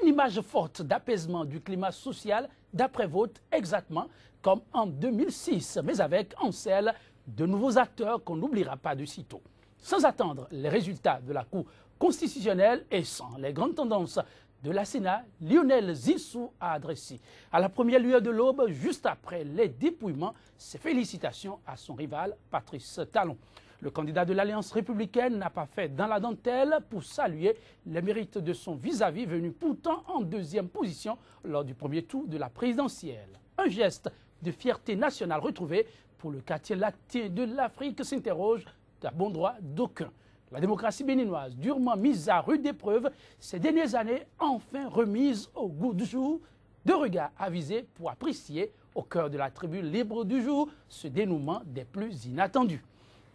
Une image forte d'apaisement du climat social d'après-vote exactement comme en 2006, mais avec en selle de nouveaux acteurs qu'on n'oubliera pas de sitôt. Sans attendre les résultats de la Cour constitutionnelle et sans les grandes tendances de la Sénat, Lionel Zinsou a adressé à la première lueur de l'aube, juste après les dépouillements, ses félicitations à son rival Patrice Talon. Le candidat de l'Alliance républicaine n'a pas fait dans la dentelle pour saluer les mérites de son vis-à-vis venu pourtant en deuxième position lors du premier tour de la présidentielle. Un geste de fierté nationale retrouvé pour le quartier latin de l'Afrique s'interroge à bon droit d'aucuns. La démocratie béninoise, durement mise à rude épreuve ces dernières années, enfin remise au goût du jour, de regards avisés pour apprécier au cœur de la tribune libre du jour ce dénouement des plus inattendus.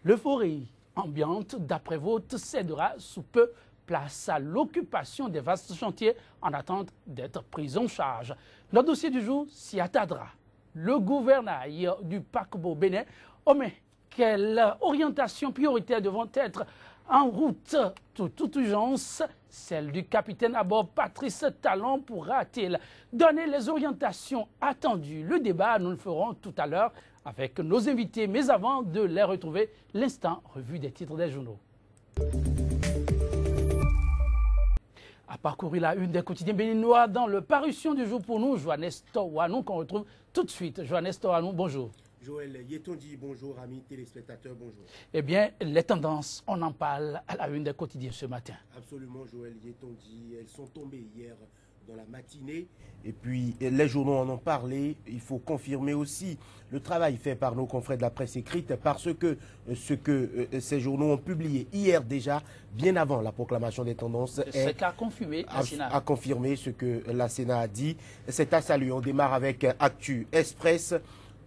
L'euphorie ambiante d'après-vote cédera sous peu place à l'occupation des vastes chantiers en attente d'être pris en charge. Notre dossier du jour s'y attardera. Le gouvernail du paquebot Bénin omet quelle orientation prioritaire devront être en route toute urgence. Celle du capitaine à bord Patrice Talon pourra-t-il donner les orientations attendues? Le débat, nous le ferons tout à l'heure avec nos invités, mais avant de les retrouver, l'instant revue des titres des journaux. A parcourir la une des quotidiens béninois dans le parution du jour pour nous, Joannes Towanou, qu'on retrouve tout de suite. Joannes Towanou, bonjour. Joël Yetondi, bonjour, amis téléspectateurs, bonjour. Eh bien, les tendances, on en parle à la une des quotidiens ce matin. Absolument, Joël Yetondi, elles sont tombées hier dans la matinée. Et puis, les journaux en ont parlé. Il faut confirmer aussi le travail fait par nos confrères de la presse écrite parce que ce que ces journaux ont publié hier déjà, bien avant la proclamation des tendances, c'est qu'à confirmer la Sénat. A confirmé ce que la Sénat a dit. C'est à saluer. On démarre avec Actu Express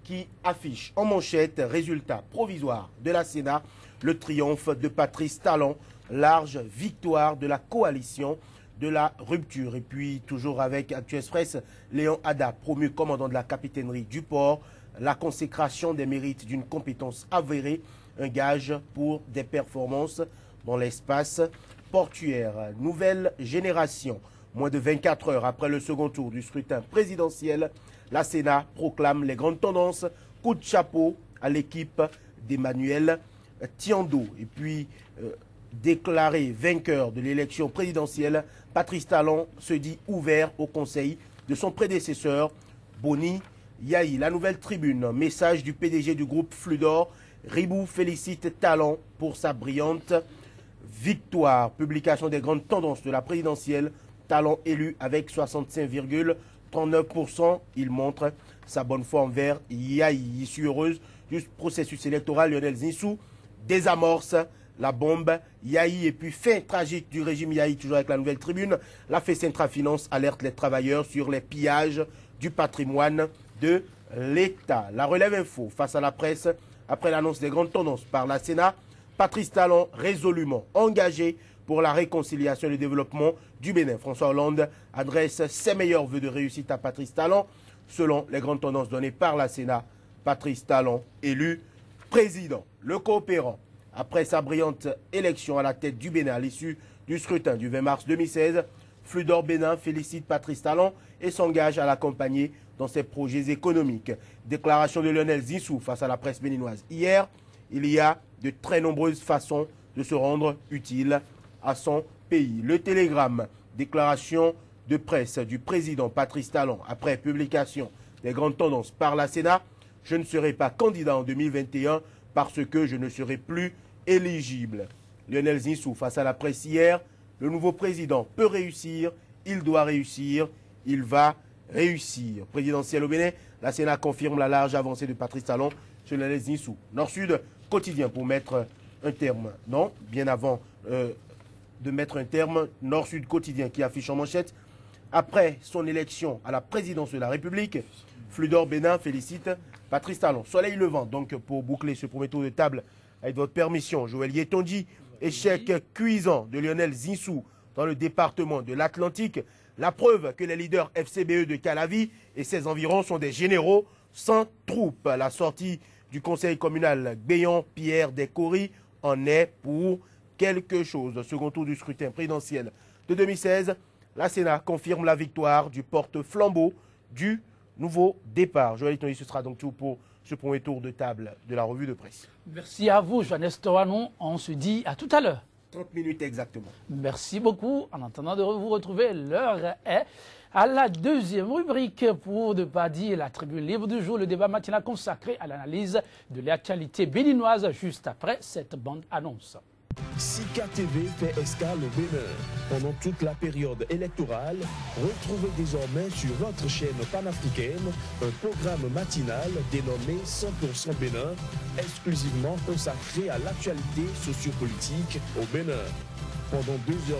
qui affiche en manchette résultat provisoire de la Sénat, le triomphe de Patrice Talon, large victoire de la coalition de la rupture. Et puis toujours avec Actu Express, Léon Ada, promu commandant de la capitainerie du port, la consécration des mérites d'une compétence avérée, un gage pour des performances dans l'espace portuaire. Nouvelle génération, moins de 24 heures après le second tour du scrutin présidentiel, la Sénat proclame les grandes tendances. Coup de chapeau à l'équipe d'Emmanuel Tiando. Et puis, déclaré vainqueur de l'élection présidentielle, Patrice Talon se dit ouvert au conseil de son prédécesseur, Boni Yahi. La nouvelle tribune, message du PDG du groupe Fludor, Ribou félicite Talon pour sa brillante victoire. Publication des grandes tendances de la présidentielle, Talon élu avec 65,39%. Il montre sa bonne foi envers Yahi. Issue heureuse du processus électoral, Lionel Zinsou désamorce la bombe Yahi. Et puis fin tragique du régime Yahi, toujours avec la nouvelle tribune. La Centra Finance alerte les travailleurs sur les pillages du patrimoine de l'État. La relève info face à la presse après l'annonce des grandes tendances par la Sénat. Patrice Talon résolument engagé pour la réconciliation et le développement du Bénin. François Hollande adresse ses meilleurs vœux de réussite à Patrice Talon. Selon les grandes tendances données par la Sénat, Patrice Talon élu président. Le coopérant, après sa brillante élection à la tête du Bénin à l'issue du scrutin du 20 mars 2016, Fludor Bénin félicite Patrice Talon et s'engage à l'accompagner dans ses projets économiques. Déclaration de Lionel Zinsou face à la presse béninoise. Hier, il y a de très nombreuses façons de se rendre utile à son pays. Le Télégramme, déclaration de presse du président Patrice Talon après publication des grandes tendances par la Sénat. Je ne serai pas candidat en 2021 parce que je ne serai plus éligible. Lionel Zinsou face à la presse hier, le nouveau président peut réussir, il doit réussir, il va réussir. Présidentiel au Bénin, la Sénat confirme la large avancée de Patrice Talon sur Lionel Zinsou. Nord-Sud, quotidien pour mettre un terme. Non, bien avant de mettre un terme, Nord-Sud quotidien qui affiche en manchette. Après son élection à la présidence de la République, Fludor Bénin félicite Patrice Talon. Soleil levant, donc pour boucler ce premier tour de table, avec votre permission, Joël Yetondi, échec cuisant de Lionel Zinsou dans le département de l'Atlantique. La preuve que les leaders FCBE de Calavi et ses environs sont des généraux sans troupes. La sortie du conseil communal Béon-Pierre Descory en est pour quelque chose. Second tour du scrutin présidentiel de 2016, La Sénat confirme la victoire du porte-flambeau du nouveau départ. Joël Tony, ce sera donc tout pour ce premier tour de table de la revue de presse. Merci à vous, Johannes Toranon. On se dit à tout à l'heure. 30 minutes exactement. Merci beaucoup. En attendant de vous retrouver, l'heure est à la deuxième rubrique pour ne pas dire la tribune libre du jour, le débat matinal consacré à l'analyse de l'actualité béninoise juste après cette bande-annonce. Sika TV fait escale au Bénin. Pendant toute la période électorale, retrouvez désormais sur votre chaîne panafricaine un programme matinal dénommé 100% Bénin, exclusivement consacré à l'actualité sociopolitique au Bénin. Pendant 2 heures,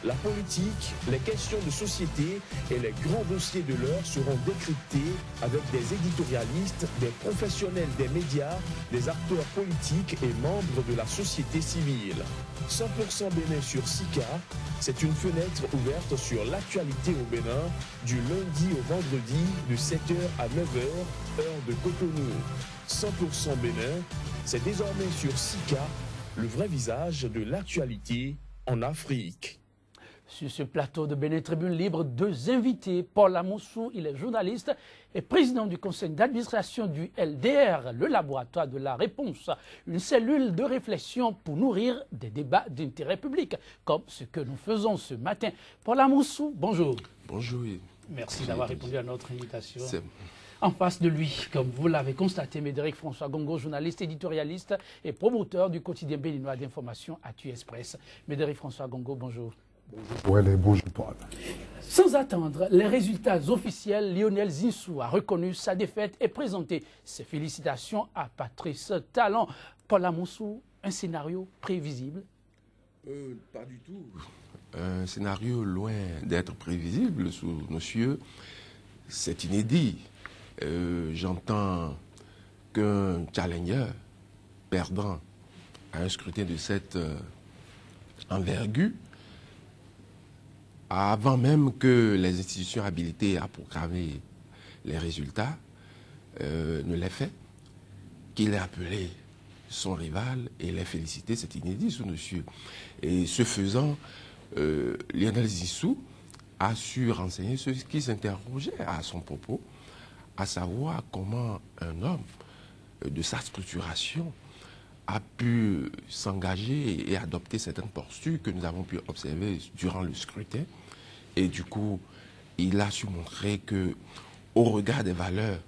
la politique, les questions de société et les grands dossiers de l'heure seront décryptés avec des éditorialistes, des professionnels des médias, des acteurs politiques et membres de la société civile. 100% Bénin sur Sika, c'est une fenêtre ouverte sur l'actualité au Bénin du lundi au vendredi de 7h à 9h, heure de Cotonou. 100% Bénin, c'est désormais sur Sika, le vrai visage de l'actualité en Afrique. Sur ce plateau de Bénin Tribune Libre, 2 invités. Paul Amoussou, il est journaliste et président du conseil d'administration du LDR, le laboratoire de la réponse, une cellule de réflexion pour nourrir des débats d'intérêt public, comme ce que nous faisons ce matin. Paul Amoussou, bonjour. Bonjour. Merci d'avoir répondu à notre invitation. En face de lui, comme vous l'avez constaté, Médéric François Gongo, journaliste, éditorialiste et promoteur du quotidien béninois d'information Actu Express. Médéric François Gongo, bonjour. Bonjour, bonjour Paul. Sans attendre les résultats officiels, Lionel Zinsou a reconnu sa défaite et présenté ses félicitations à Patrice Talon. Paul Amoussou, un scénario prévisible? Pas du tout. Un scénario loin d'être prévisible sous nos cieux, c'est inédit. J'entends qu'un challenger perdant à un scrutin de cette envergure, avant même que les institutions habilitées à proclamer les résultats ne l'aient fait, qu'il ait appelé son rival et l'ait félicité, c'est inédit sous nos cieux. Et ce faisant, Lionel Zinsou a su renseigner ceux qui s'interrogeaient à son propos, à savoir comment un homme de sa structuration a pu s'engager et adopter certaines postures que nous avons pu observer durant le scrutin. Et du coup, il a su montrer que, au regard des valeurs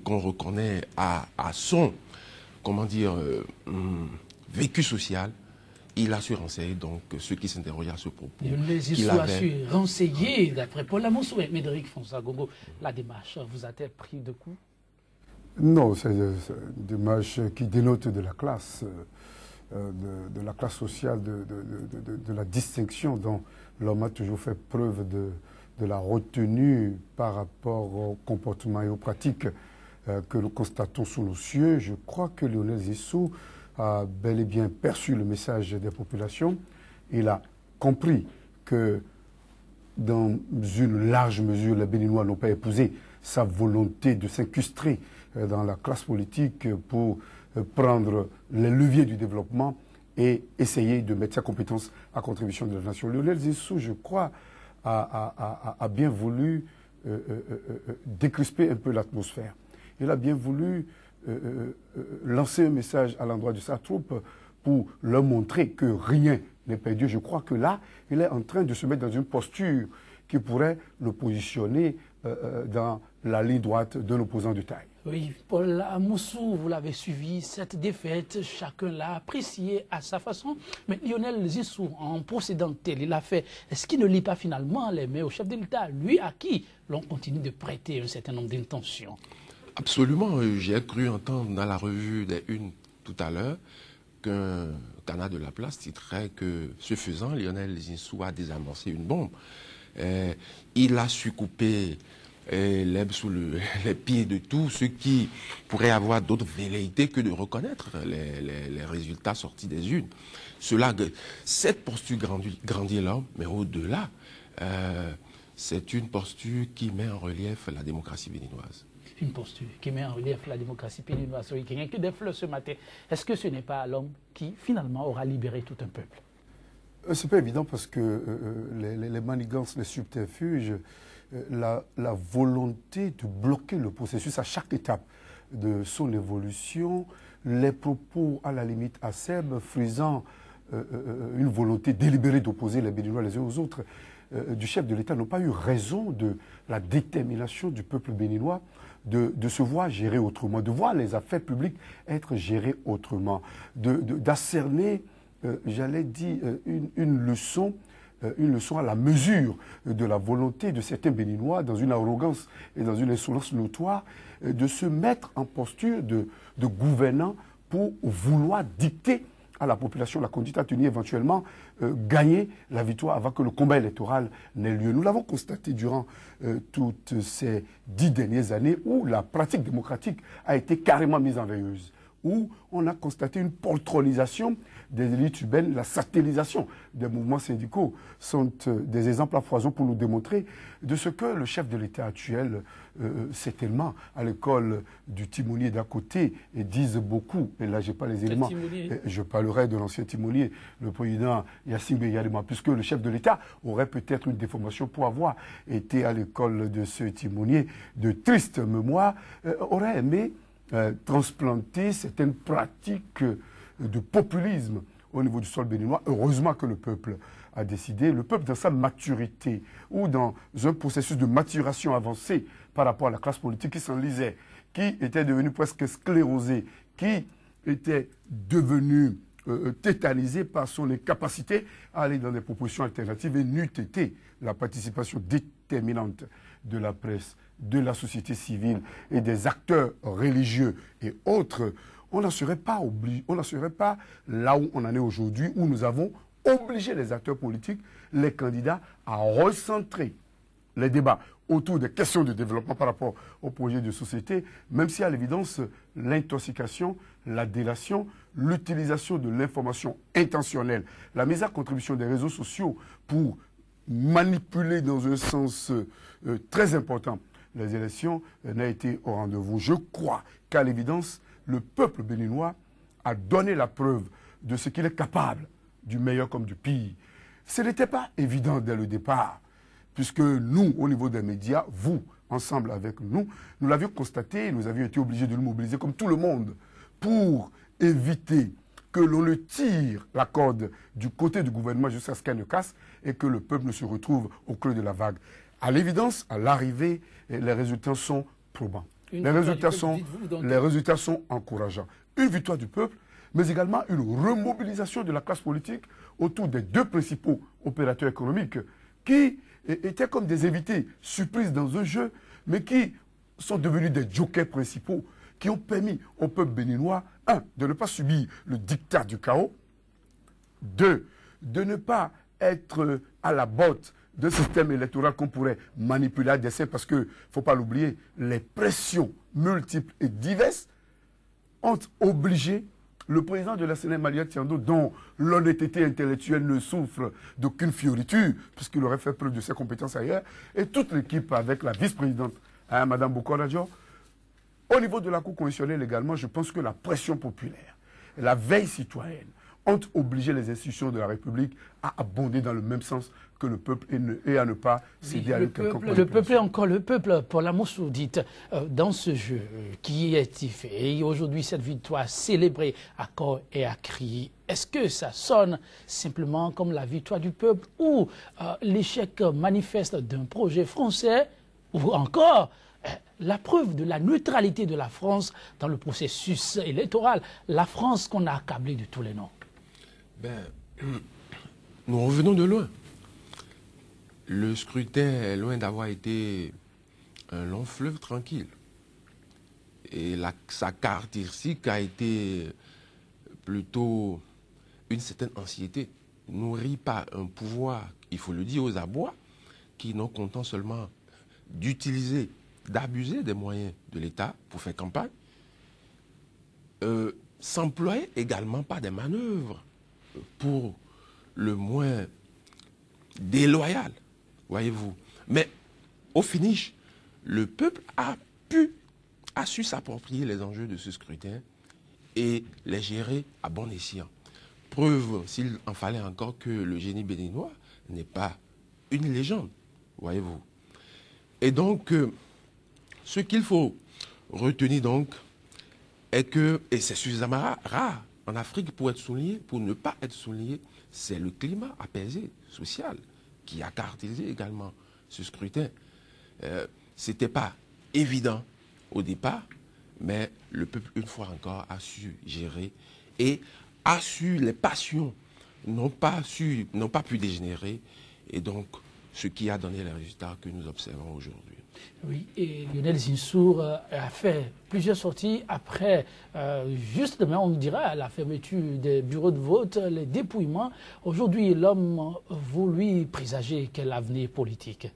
qu'on reconnaît à son, comment dire, vécu social, il a su renseigner donc ceux qui s'interrogeaient à ce propos. Il a su renseigner, d'après Paul Amoussou et Médéric François Gongo, la démarche vous a-t-elle pris de coup? Non, c'est une démarche qui dénote de la classe, de la classe sociale, de la distinction dont l'homme a toujours fait preuve de la retenue par rapport au comportement et aux pratiques que nous constatons sous nos cieux. Je crois que Lionel Zinsou a bel et bien perçu le message des populations. Il a compris que dans une large mesure, les Béninois n'ont pas épousé sa volonté de s'incrustrer dans la classe politique pour prendre les leviers du développement et essayer de mettre sa compétence à contribution de la nation. Lionel Zinsou, je crois, a bien voulu décrisper un peu l'atmosphère. Il a bien voulu lancer un message à l'endroit de sa troupe pour leur montrer que rien n'est perdu. Je crois que là, il est en train de se mettre dans une posture qui pourrait le positionner dans la ligne droite d'un opposant de taille. Oui, Paul Amoussou, vous l'avez suivi, cette défaite, chacun l'a appréciée à sa façon. Mais Lionel Zinsou, en procédant tel, il a fait, est-ce qu'il ne lit pas finalement les mains au chef de l'État, lui à qui l'on continue de prêter un certain nombre d'intentions? Absolument. J'ai cru entendre dans la revue des Unes tout à l'heure qu'un Canard de la Place titrait que, ce faisant, Lionel Zinsou a désamorcé une bombe. Il a su couper l'herbe sous les pieds de tous ceux qui pourraient avoir d'autres velléités que de reconnaître les résultats sortis des urnes. Cette posture grandit l'homme, mais au-delà, c'est une posture qui met en relief la démocratie béninoise. Une posture qui met en relief la démocratie béninoise. Oui, il n'y a que des fleurs ce matin. Est-ce que ce n'est pas l'homme qui, finalement, aura libéré tout un peuple? C'est pas évident parce que les manigances, les subterfuges, la volonté de bloquer le processus à chaque étape de son évolution, les propos à la limite acerbes, frisant une volonté délibérée d'opposer les Béninois les uns aux autres, du chef de l'État n'ont pas eu raison de la détermination du peuple béninois de se voir gérer autrement, de voir les affaires publiques être gérées autrement, d'ascerner, j'allais dire, une leçon à la mesure de la volonté de certains Béninois, dans une arrogance et dans une insolence notoire, de se mettre en posture de gouvernants pour vouloir dicter à la population la conduite à tenir, éventuellement gagner la victoire avant que le combat électoral n'ait lieu. Nous l'avons constaté durant toutes ces 10 dernières années où la pratique démocratique a été carrément mise en veilleuse, où on a constaté une poltronisation des élites urbaines, la satellisation des mouvements syndicaux sont des exemples à foison pour nous démontrer de ce que le chef de l'État actuel, certainement, à l'école du timonier d'à côté, et disent beaucoup, et là je n'ai pas les éléments, je parlerai de l'ancien timonier, le président Yassine Beyarima, puisque le chef de l'État aurait peut-être une déformation pour avoir été à l'école de ce timonier de triste mémoire, aurait aimé transplanter certaines pratiques de populisme au niveau du sol béninois. Heureusement que le peuple a décidé, le peuple dans sa maturité ou dans un processus de maturation avancée par rapport à la classe politique qui s'enlisait, qui était devenue presque sclérosée, qui était devenue tétanisée par son incapacité à aller dans des propositions alternatives et n'eût été la participation déterminante de la presse, de la société civile et des acteurs religieux et autres, on n'en serait pas là où on en est aujourd'hui, où nous avons obligé les acteurs politiques, les candidats, à recentrer les débats autour des questions de développement par rapport au projet de société, même si à l'évidence, l'intoxication, la délation, l'utilisation de l'information intentionnelle, la mise à contribution des réseaux sociaux pour manipuler dans un sens très important les élections n'a été au rendez-vous. Je crois qu'à l'évidence, le peuple béninois a donné la preuve de ce qu'il est capable, du meilleur comme du pire. Ce n'était pas évident dès le départ, puisque nous, au niveau des médias, vous, ensemble avec nous, nous l'avions constaté, nous avions été obligés de nous mobiliser comme tout le monde pour éviter que l'on ne tire la corde du côté du gouvernement jusqu'à ce qu'elle ne casse et que le peuple ne se retrouve au creux de la vague. À l'évidence, à l'arrivée, les résultats sont probants. Les résultats sont encourageants. Une victoire du peuple, mais également une remobilisation de la classe politique autour des deux principaux opérateurs économiques qui étaient comme des invités surprises dans un jeu, mais qui sont devenus des jokers principaux, qui ont permis au peuple béninois, un, de ne pas subir le diktat du chaos, deux, de ne pas être à la botte de système électoral qu'on pourrait manipuler à dessein, parce que, il ne faut pas l'oublier, les pressions multiples et diverses ont obligé le président de la Sénat, Malia Tiando, dont l'honnêteté intellectuelle ne souffre d'aucune fioriture, puisqu'il aurait fait preuve de ses compétences ailleurs, et toute l'équipe avec la vice-présidente, Mme Bokoradjo. Au niveau de la Cour constitutionnelle également, je pense que la pression populaire, la veille citoyenne, ont obligé les institutions de la République à abonder dans le même sens que le peuple et à ne pas céder à une quelconque manipulation. Le peuple est encore le peuple, pour l'amour sourdite, dans ce jeu qui est fait. Et aujourd'hui, cette victoire célébrée à corps et à cri, est-ce que ça sonne simplement comme la victoire du peuple ou l'échec manifeste d'un projet français ou encore la preuve de la neutralité de la France dans le processus électoral, la France qu'on a accablée de tous les noms? Nous revenons de loin. Le scrutin est loin d'avoir été un long fleuve tranquille. Et sa caractéristique a été plutôt une certaine anxiété, nourrie par un pouvoir, il faut le dire, aux abois, qui non content seulement d'utiliser, d'abuser des moyens de l'État pour faire campagne, s'emploie également par des manœuvres pour le moins déloyales, voyez-vous. Mais au finish, le peuple a su s'approprier les enjeux de ce scrutin et les gérer à bon escient. Preuve, s'il en fallait encore, que le génie béninois n'est pas une légende, voyez-vous. Et donc, ce qu'il faut retenir donc est que, et c'est suffisamment rare en Afrique pour être souligné, pour ne pas être souligné, c'est le climat apaisé, social, qui a caractérisé également ce scrutin. Ce n'était pas évident au départ, mais le peuple, une fois encore, a su gérer et a su, les passions n'ont pas pu dégénérer, et donc ce qui a donné les résultats que nous observons aujourd'hui. Oui, et Lionel Zinsou a fait plusieurs sorties après, justement, on dirait, la fermeture des bureaux de vote, les dépouillements. Aujourd'hui, l'homme, vous lui présagez quel avenir politique?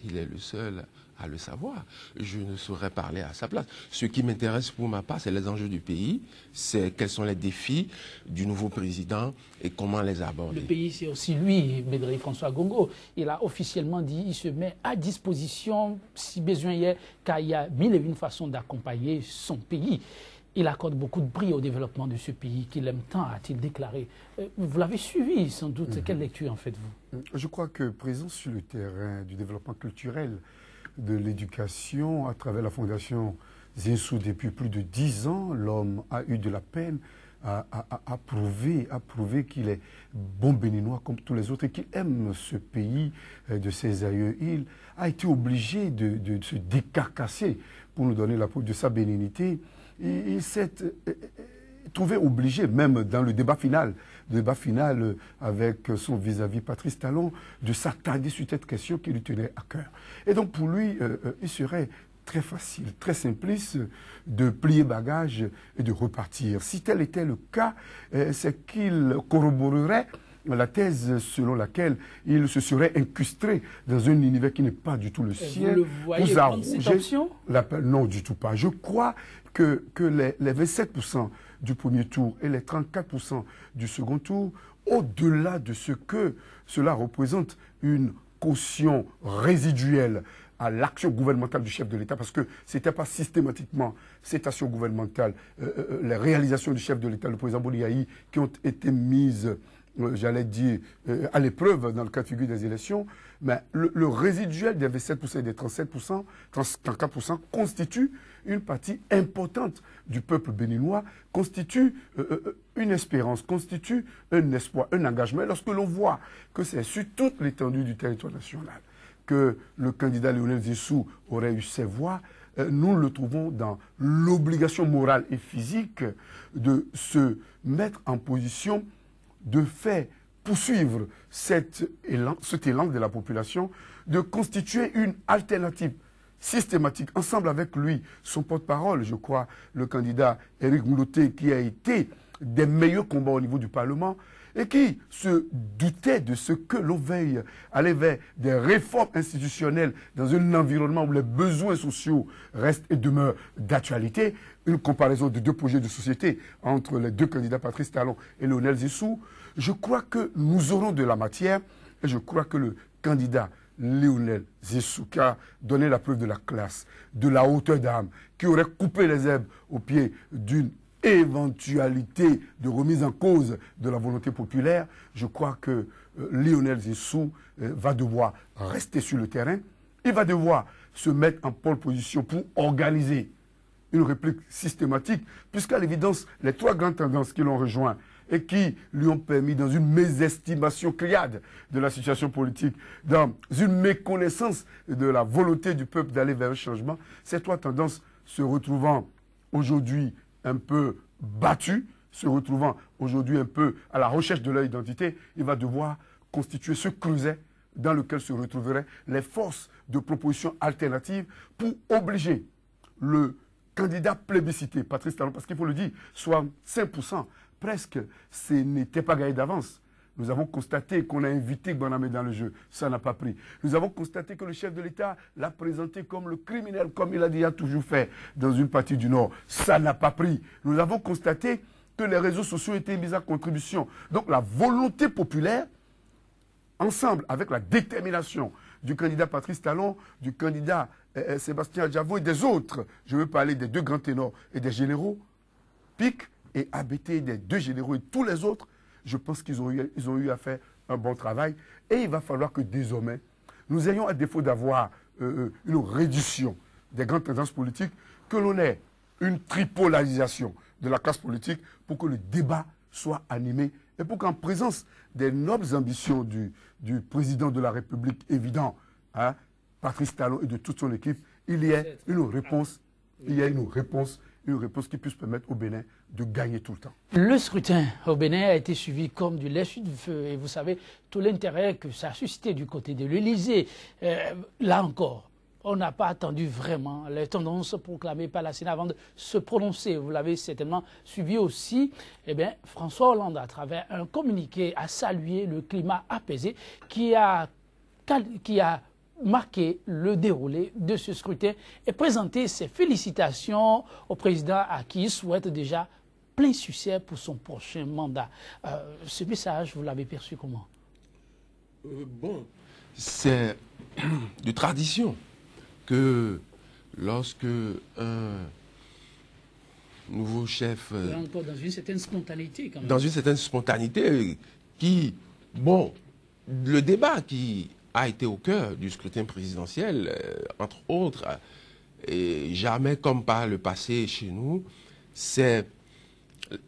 Il est le seul à le savoir. Je ne saurais parler à sa place. Ce qui m'intéresse pour ma part, c'est les enjeux du pays, c'est quels sont les défis du nouveau président et comment les aborder. Le pays, c'est aussi lui, Bédré François Gongo. Il a officiellement dit qu'il se met à disposition, si besoin y est, car il y a mille et une façons d'accompagner son pays. Il accorde beaucoup de prix au développement de ce pays qu'il aime tant, a-t-il déclaré. Vous l'avez suivi, sans doute. Quelle lecture en faites-vous? Je crois que présent sur le terrain du développement culturel, de l'éducation, à travers la Fondation Zinsou depuis plus de 10 ans, l'homme a eu de la peine à prouver qu'il est bon béninois comme tous les autres et qu'il aime ce pays de ses aïeux. Il a été obligé de se décarcasser pour nous donner la preuve de sa bénignité. Il s'est trouvé obligé, même dans le débat final avec son vis-à-vis Patrice Talon, de s'attarder sur cette question qui lui tenait à cœur. Et donc pour lui, il serait très facile, très simpliste de plier bagage et de repartir. Si tel était le cas, c'est qu'il corroborerait la thèse selon laquelle il se serait incrusté dans un univers qui n'est pas du tout le sien. Vous le voyez prendre cette option? Non, du tout pas. Je crois que les 27% du premier tour et les 34% du second tour, au-delà de ce que cela représente une caution résiduelle à l'action gouvernementale du chef de l'État, parce que ce n'était pas systématiquement cette action gouvernementale, les réalisations du chef de l'État, le président Boniaï, qui ont été mises, j'allais dire, à l'épreuve dans le cas de figure des élections, mais le résiduel des 27% et des 37%, 34% constitue une partie importante du peuple béninois, constitue une espérance, constitue un espoir, un engagement. Lorsque l'on voit que c'est sur toute l'étendue du territoire national que le candidat Lionel Zinsou aurait eu ses voix, nous le trouvons dans l'obligation morale et physique de se mettre en position de faire poursuivre cet élan de la population, de constituer une alternative systématique, ensemble avec lui, son porte-parole, je crois, le candidat Éric Mouloté, qui a été des meilleurs combats au niveau du Parlement, et qui se doutait de ce que l'on veille, aller vers des réformes institutionnelles dans un environnement où les besoins sociaux restent et demeurent d'actualité. Une comparaison de deux projets de société entre les deux candidats, Patrice Talon et Lionel Zinsou. Je crois que nous aurons de la matière, et je crois que le candidat Lionel Zinsou, qui a donné la preuve de la classe, de la hauteur d'âme, qui aurait coupé les herbes au pied d'une éventualité de remise en cause de la volonté populaire, je crois que Lionel Zinsou va devoir rester sur le terrain. Il va devoir se mettre en pole position pour organiser une réplique systématique, puisqu'à l'évidence, les trois grandes tendances qui l'ont rejoint et qui lui ont permis, dans une mésestimation criade de la situation politique, dans une méconnaissance de la volonté du peuple d'aller vers un changement, ces trois tendances se retrouvant aujourd'hui un peu battues, se retrouvant aujourd'hui un peu à la recherche de leur identité, il va devoir constituer ce creuset dans lequel se retrouveraient les forces de proposition alternatives pour obliger le candidat plébiscité, Patrice Talon, parce qu'il faut le dire, soit 5%, presque, ce n'était pas gagné d'avance. Nous avons constaté qu'on a invité Gbanamé dans le jeu. Ça n'a pas pris. Nous avons constaté que le chef de l'État l'a présenté comme le criminel, comme il a déjà toujours fait dans une partie du Nord. Ça n'a pas pris. Nous avons constaté que les réseaux sociaux étaient mis à contribution. Donc la volonté populaire, ensemble avec la détermination du candidat Patrice Talon, du candidat Sébastien Adjavo et des autres, je veux parler des deux grands ténors et des généraux, pique et ABT des deux généraux et tous les autres, Je pense qu'ils ont eu à faire un bon travail. Et il va falloir que désormais, nous ayons, à défaut d'avoir une réduction des grandes tendances politiques, que l'on ait une tripolarisation de la classe politique pour que le débat soit animé et pour qu'en présence des nobles ambitions du président de la République évident, hein, Patrice Talon et de toute son équipe, il y ait une réponse, une réponse qui puisse permettre au Bénin de gagner tout le temps. Le scrutin au Bénin a été suivi comme du lait sur du feu. Et vous savez, tout l'intérêt que ça a suscité du côté de l'Élysée. Là encore, on n'a pas attendu vraiment les tendances proclamées par la Sénat avant de se prononcer. Vous l'avez certainement suivi aussi. Eh bien, François Hollande, à travers un communiqué, a salué le climat apaisé qui a marqué le déroulé de ce scrutin et présenté ses félicitations au président à qui il souhaite déjà plein succès pour son prochain mandat. Ce message, vous l'avez perçu comment? Bon, c'est de tradition que lorsque un nouveau chef... Encore dans une certaine spontanéité quand même. Dans une certaine spontanéité qui... Bon, le débat qui a été au cœur du scrutin présidentiel, entre autres, et jamais comme par le passé chez nous, c'est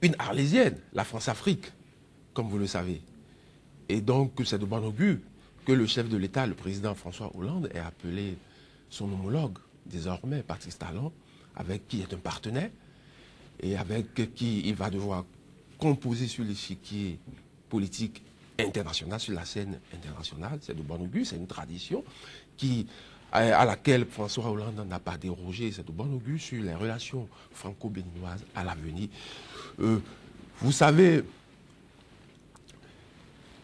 une arlésienne, la France-Afrique, comme vous le savez. Et donc, c'est de bon augure que le chef de l'État, le président François Hollande, ait appelé son homologue, désormais, Patrice Talon, avec qui il est un partenaire, et avec qui il va devoir composer sur l'échiquier politique international, sur la scène internationale. C'est de bon augure, c'est une tradition à laquelle François Hollande n'a pas dérogé. C'est de bon augure sur les relations franco-béninoises à l'avenir. Vous savez,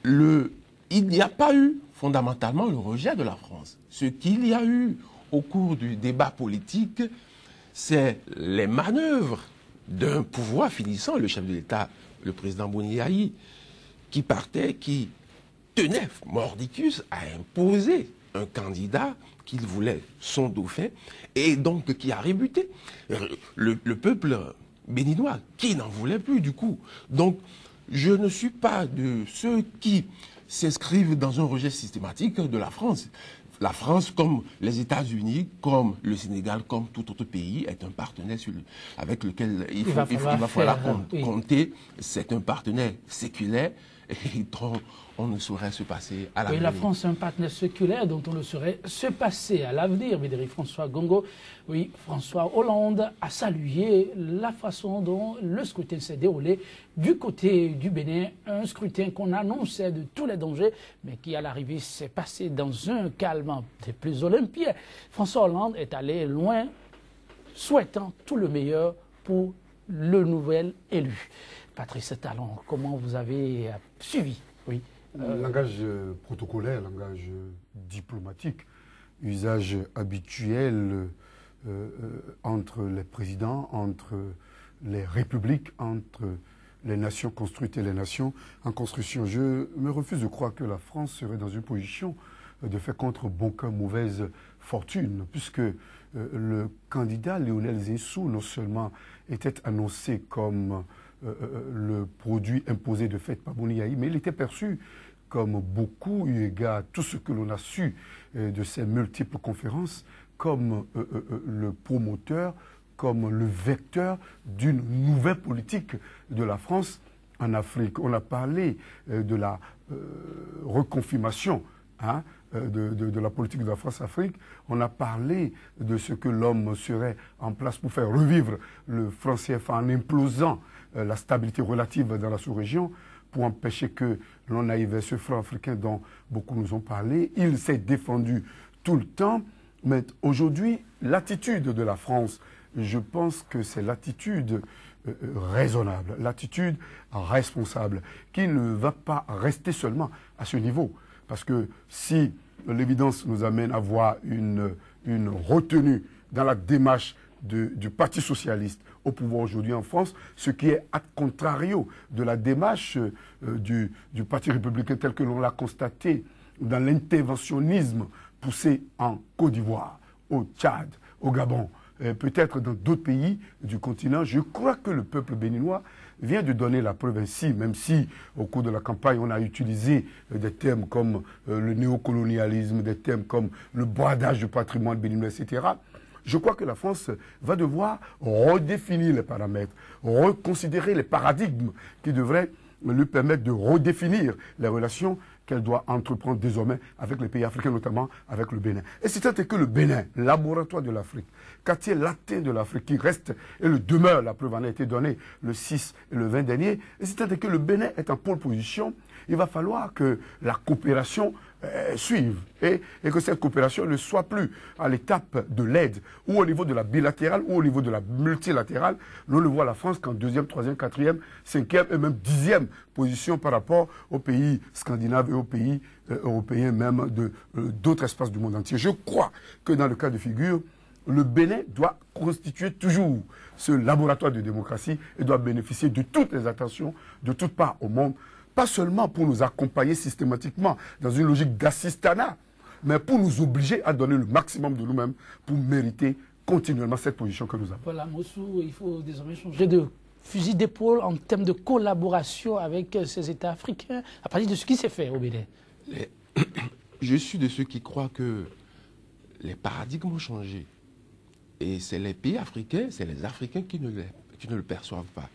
il n'y a pas eu fondamentalement le rejet de la France. Ce qu'il y a eu au cours du débat politique, c'est les manœuvres d'un pouvoir finissant, le chef de l'État, le président Boni-Yayi, qui partait, qui tenait mordicus à imposer un candidat qu'il voulait son dauphin, et donc qui a rebuté le peuple béninois, qui n'en voulait plus du coup. Donc, je ne suis pas de ceux qui s'inscrivent dans un rejet systématique de la France. La France, comme les États-Unis, comme le Sénégal, comme tout autre pays, est un partenaire avec lequel il va falloir compter. C'est un partenaire séculaire et dont on ne saurait se passer à l'avenir. Oui, la France est un partenaire séculaire dont on ne saurait se passer à l'avenir. Médéric François Gongo, oui, François Hollande a salué la façon dont le scrutin s'est déroulé du côté du Bénin. Un scrutin qu'on annonçait de tous les dangers, mais qui à l'arrivée s'est passé dans un calme des plus olympiens. François Hollande est allé loin, souhaitant tout le meilleur pour le nouvel élu. Patrice Talon, comment vous avez suivi? Oui. Langage protocolaire, langage diplomatique, usage habituel entre les présidents, entre les républiques, entre les nations construites et les nations en construction. Je me refuse de croire que la France serait dans une position de faire contre bon cœur mauvaise fortune, puisque le candidat Lionel Zinsou non seulement était annoncé comme le produit imposé de fait par Boni-Yayi, mais il était perçu comme beaucoup, eu égard à tout ce que l'on a su de ces multiples conférences, comme le promoteur, comme le vecteur d'une nouvelle politique de la France en Afrique. On a parlé de la reconfirmation de la politique de la France-Afrique. On a parlé de ce que l'homme serait en place pour faire revivre le franc CFA en implosant la stabilité relative dans la sous-région, pour empêcher que l'on aille vers ce franc africain dont beaucoup nous ont parlé. Il s'est défendu tout le temps, mais aujourd'hui, l'attitude de la France, je pense que c'est l'attitude raisonnable, l'attitude responsable, qui ne va pas rester seulement à ce niveau. Parce que si l'évidence nous amène à voir une retenue dans la démarche du Parti socialiste au pouvoir aujourd'hui en France, ce qui est à contrario de la démarche du Parti républicain tel que l'on l'a constaté dans l'interventionnisme poussé en Côte d'Ivoire, au Tchad, au Gabon, peut-être dans d'autres pays du continent. Je crois que le peuple béninois vient de donner la preuve ainsi, même si au cours de la campagne, on a utilisé des termes comme le néocolonialisme, des termes comme le bradage du patrimoine béninois, etc. Je crois que la France va devoir redéfinir les paramètres, reconsidérer les paradigmes qui devraient lui permettre de redéfinir les relations qu'elle doit entreprendre désormais avec les pays africains, notamment avec le Bénin. Et c'est que le Bénin, laboratoire de l'Afrique, quartier latin de l'Afrique, qui reste et le demeure, la preuve en a été donnée le 6 et le 20 dernier, et c'est que le Bénin est en pole position, il va falloir que la coopération suive et que cette coopération ne soit plus à l'étape de l'aide ou au niveau de la bilatérale ou au niveau de la multilatérale. Nous le voit la France qu'en 2e, 3e, 4e, 5e et même 10e position par rapport aux pays scandinaves et aux pays européens même d'autres espaces du monde entier. Je crois que dans le cas de figure, le Bénin doit constituer toujours ce laboratoire de démocratie et doit bénéficier de toutes les attentions de toutes parts au monde. Pas seulement pour nous accompagner systématiquement dans une logique d'assistanat, mais pour nous obliger à donner le maximum de nous-mêmes pour mériter continuellement cette position que nous avons. Voilà, Mossou, il faut désormais changer de fusil d'épaule en termes de collaboration avec ces États africains, à partir de ce qui s'est fait au Bénin. Je suis de ceux qui croient que les paradigmes ont changé. Et c'est les pays africains, c'est les Africains qui ne le perçoivent pas.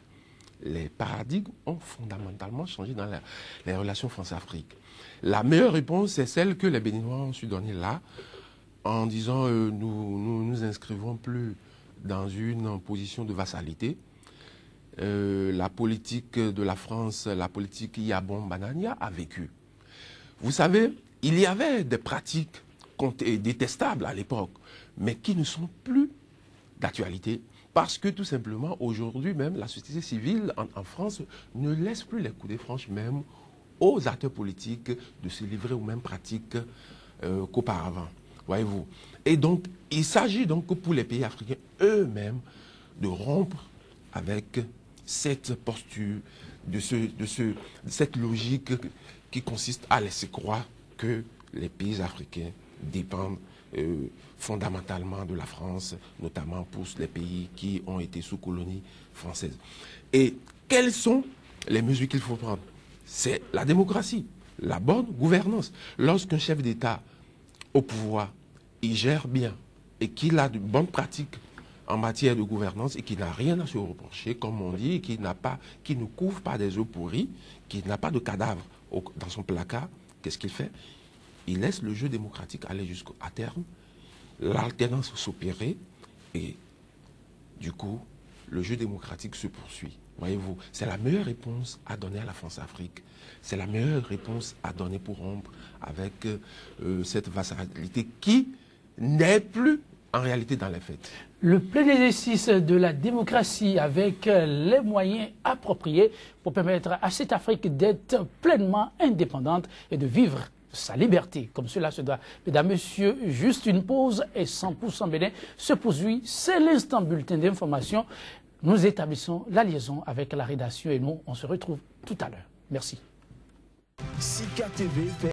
Les paradigmes ont fondamentalement changé dans les relations France-Afrique. La meilleure réponse, c'est celle que les Béninois ont su donner là, en disant nous nous inscrivons plus dans une position de vassalité. La politique de la France, la politique Yabon-Banania a vécu. Vous savez, il y avait des pratiques détestables à l'époque, mais qui ne sont plus d'actualité. Parce que tout simplement, aujourd'hui même, la société civile en France ne laisse plus les coudées franches même aux acteurs politiques de se livrer aux mêmes pratiques qu'auparavant. Voyez-vous. Et donc, il s'agit donc pour les pays africains eux-mêmes de rompre avec cette posture, cette logique qui consiste à laisser croire que les pays africains dépendent fondamentalement de la France, notamment pour les pays qui ont été sous colonie française. Et quelles sont les mesures qu'il faut prendre? C'est la démocratie, la bonne gouvernance. Lorsqu'un chef d'État au pouvoir, il gère bien et qu'il a de bonnes pratiques en matière de gouvernance et qu'il n'a rien à se reprocher, comme on dit, qu'il ne couvre pas des œufs pourris, qu'il n'a pas de cadavre dans son placard, qu'est-ce qu'il fait? Il laisse le jeu démocratique aller jusqu'à terme, l'alternance s'opérer et du coup, le jeu démocratique se poursuit. Voyez-vous, c'est la meilleure réponse à donner à la France-Afrique. C'est la meilleure réponse à donner pour rompre avec cette vassalité qui n'est plus en réalité dans les faits. Le plein exercice de la démocratie avec les moyens appropriés pour permettre à cette Afrique d'être pleinement indépendante et de vivre sa liberté, comme cela se doit. Mesdames, Messieurs, juste une pause et 100% Bénin se poursuit. C'est l'instant bulletin d'information. Nous établissons la liaison avec la rédaction et nous, on se retrouve tout à l'heure. Merci. Sika TV fait